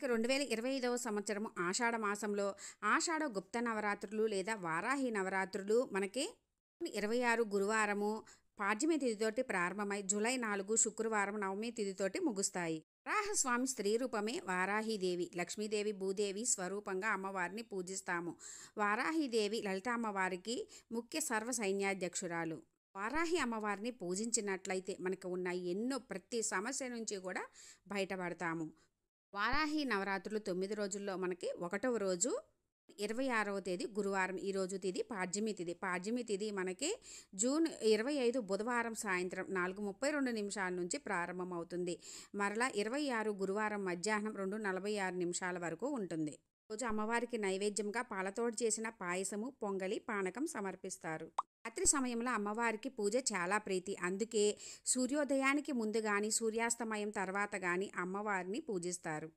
2025వ సంవత్సరం ఆషాఢ మాసంలో ఆషాఢ గుప్త నవరాత్రులు లేదా వారాహి నవరాత్రులు మనకి 26 గురువారము పాడ్యమి తిథితోటి ప్రారంభమై జూలై 4 శుక్రవారం నవమి తిథితోటి ముగుస్తాయి. వరాహస్వామి స్త్రీ రూపమే వారాహిదేవి. లక్ష్మీదేవి భూదేవి స్వరూపంగా అమ్మవారిని పూజిస్తాము. వారాహిదేవి లలిత అమ్మవారికి ముఖ్య సర్వ సైన్యాధ్యక్షురాలు. వారాహి అమ్మవారిని పూజించినట్లయితే మనకు ఉన్న ప్రతి సమస్య నుంచి కూడా బయటపడతాము. వారాహి నవరాత్రులు 9 రోజుల్లో మనకి 1వ రోజు 26వ తేదీ గురువారం. ఈరోజు తిథి పాడ్యమి తిథి. పాడ్యమి తిథి మనకి జూన్ 25 బుధవారం సాయంత్రం 4:32 నుంచి ప్రారంభమవుతుంది. మరలా 26 గురువారం మధ్యాహ్నం 2:46 వరకు ఉంటుంది. రోజు అమ్మవారికి నైవేద్యంగా పాలతోటి చేసిన పాయసము, పొంగలి, పానకం సమర్పిస్తారు. రాత్రి సమయంలో అమ్మవారికి పూజ చాలా ప్రీతి. అందుకే సూర్యోదయానికి ముందు కానీ సూర్యాస్తమయం తర్వాత కానీ అమ్మవారిని పూజిస్తారు.